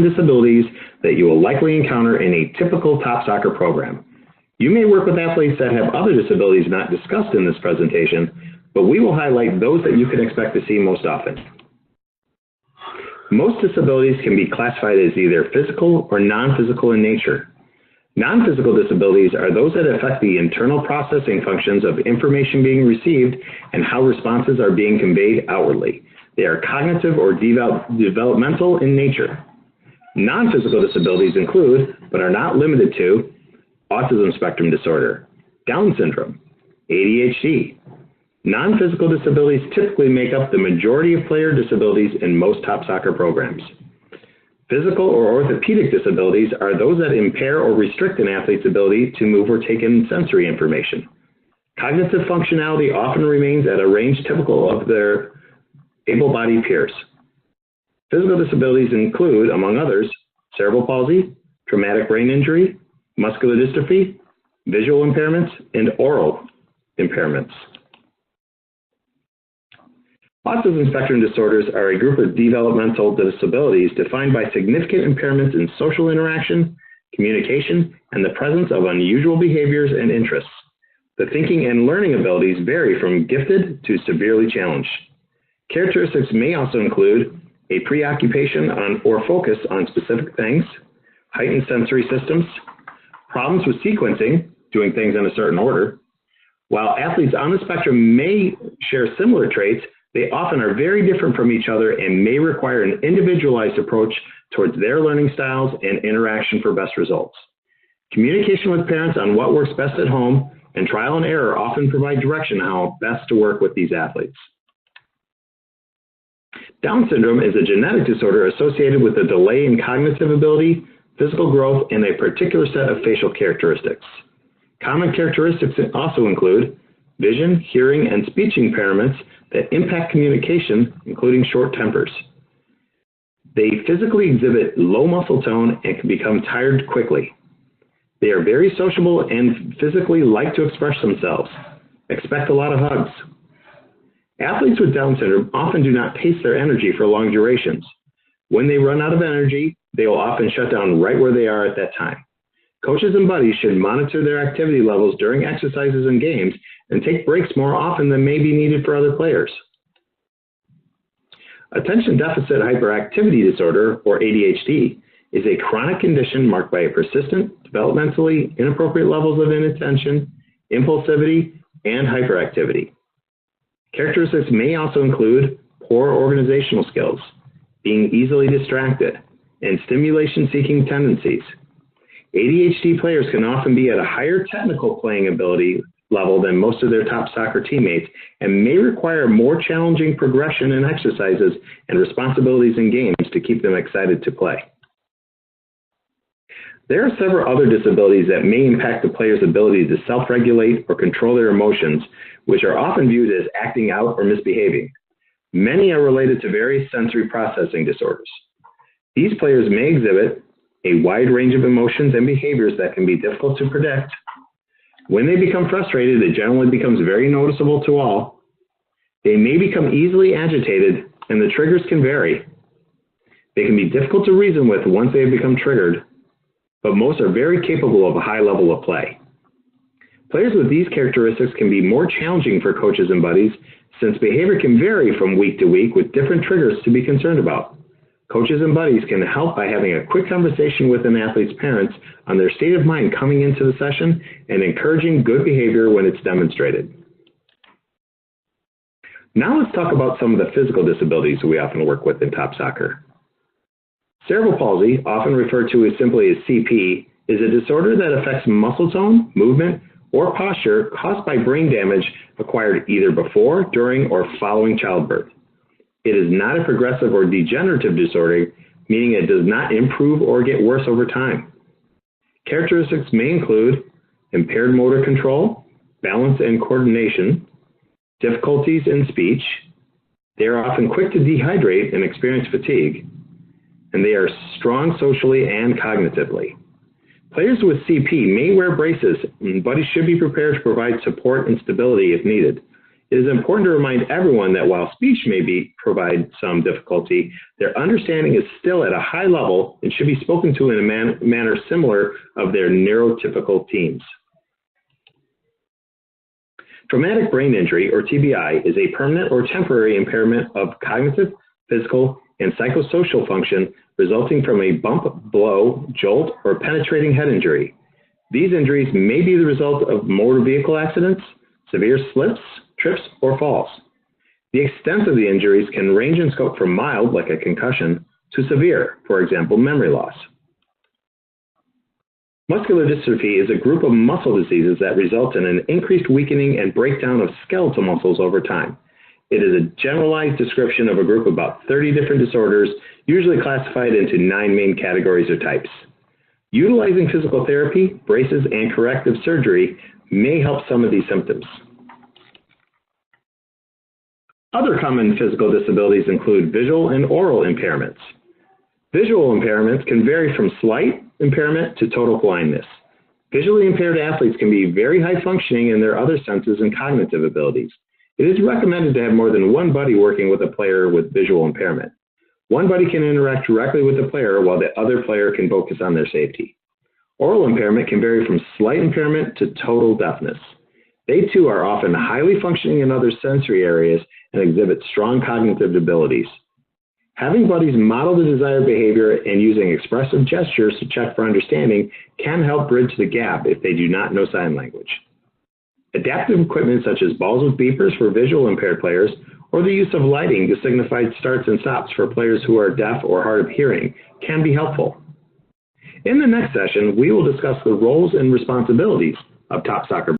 disabilities that you will likely encounter in a typical top soccer program. You may work with athletes that have other disabilities not discussed in this presentation, but we will highlight those that you can expect to see most often. Most disabilities can be classified as either physical or non-physical in nature. Non-physical disabilities are those that affect the internal processing functions of information being received and how responses are being conveyed outwardly. They are cognitive or developmental in nature. Non-physical disabilities include, but are not limited to, autism spectrum disorder, Down syndrome, ADHD. Non-physical disabilities typically make up the majority of player disabilities in most top soccer programs. Physical or orthopedic disabilities are those that impair or restrict an athlete's ability to move or take in sensory information. Cognitive functionality often remains at a range typical of their able-bodied peers. Physical disabilities include, among others, cerebral palsy, traumatic brain injury, muscular dystrophy, visual impairments, and oral impairments. Autism spectrum disorders are a group of developmental disabilities defined by significant impairments in social interaction, communication, and the presence of unusual behaviors and interests. The thinking and learning abilities vary from gifted to severely challenged. Characteristics may also include a preoccupation on or focus on specific things, heightened sensory systems, problems with sequencing, doing things in a certain order. While athletes on the spectrum may share similar traits, they often are very different from each other and may require an individualized approach towards their learning styles and interaction for best results. Communication with parents on what works best at home and trial and error often provide direction on how best to work with these athletes. Down syndrome is a genetic disorder associated with a delay in cognitive ability, physical growth, and a particular set of facial characteristics. Common characteristics also include vision, hearing, and speech impairments that impact communication, including short tempers. They physically exhibit low muscle tone and can become tired quickly. They are very sociable and physically like to express themselves. Expect a lot of hugs. Athletes with Down syndrome often do not pace their energy for long durations. When they run out of energy, they will often shut down right where they are at that time. Coaches and buddies should monitor their activity levels during exercises and games and take breaks more often than may be needed for other players. Attention deficit hyperactivity disorder, or ADHD, is a chronic condition marked by a persistent, developmentally inappropriate levels of inattention, impulsivity, and hyperactivity. Characteristics may also include poor organizational skills, being easily distracted, and stimulation-seeking tendencies. ADHD players can often be at a higher technical playing ability level than most of their top soccer teammates and may require more challenging progression in exercises and responsibilities in games to keep them excited to play. There are several other disabilities that may impact the player's ability to self-regulate or control their emotions, which are often viewed as acting out or misbehaving. Many are related to various sensory processing disorders. These players may exhibit a wide range of emotions and behaviors that can be difficult to predict. When they become frustrated, it generally becomes very noticeable to all. They may become easily agitated, and the triggers can vary. They can be difficult to reason with once they have become triggered, but most are very capable of a high level of play. Players with these characteristics can be more challenging for coaches and buddies since behavior can vary from week to week with different triggers to be concerned about. Coaches and buddies can help by having a quick conversation with an athlete's parents on their state of mind coming into the session and encouraging good behavior when it's demonstrated. Now let's talk about some of the physical disabilities we often work with in top soccer. Cerebral palsy, often referred to as simply as CP, is a disorder that affects muscle tone, movement, or posture caused by brain damage acquired either before, during, or following childbirth. It is not a progressive or degenerative disorder, meaning it does not improve or get worse over time. Characteristics may include impaired motor control, balance and coordination, difficulties in speech. They are often quick to dehydrate and experience fatigue, and they are strong socially and cognitively. Players with CP may wear braces, and buddies should be prepared to provide support and stability if needed. It is important to remind everyone that while speech may provide some difficulty, their understanding is still at a high level and should be spoken to in a manner similar of their neurotypical teens. Traumatic brain injury, or TBI, is a permanent or temporary impairment of cognitive, physical, and psychosocial function resulting from a bump, blow, jolt, or penetrating head injury. These injuries may be the result of motor vehicle accidents, severe slips, trips, or falls. The extent of the injuries can range in scope from mild, like a concussion, to severe, for example, memory loss. Muscular dystrophy is a group of muscle diseases that result in an increased weakening and breakdown of skeletal muscles over time. It is a generalized description of a group of about 30 different disorders, usually classified into 9 main categories or types. Utilizing physical therapy, braces, and corrective surgery may help some of these symptoms. Other common physical disabilities include visual and oral impairments. Visual impairments can vary from slight impairment to total blindness. Visually impaired athletes can be very high functioning in their other senses and cognitive abilities. It is recommended to have more than one buddy working with a player with visual impairment. One buddy can interact directly with the player while the other player can focus on their safety. Oral impairment can vary from slight impairment to total deafness. They too are often highly functioning in other sensory areas and exhibit strong cognitive abilities. Having buddies model the desired behavior and using expressive gestures to check for understanding can help bridge the gap if they do not know sign language. Adaptive equipment such as balls with beepers for visual impaired players, or the use of lighting to signify starts and stops for players who are deaf or hard of hearing can be helpful. In the next session, we will discuss the roles and responsibilities of top soccer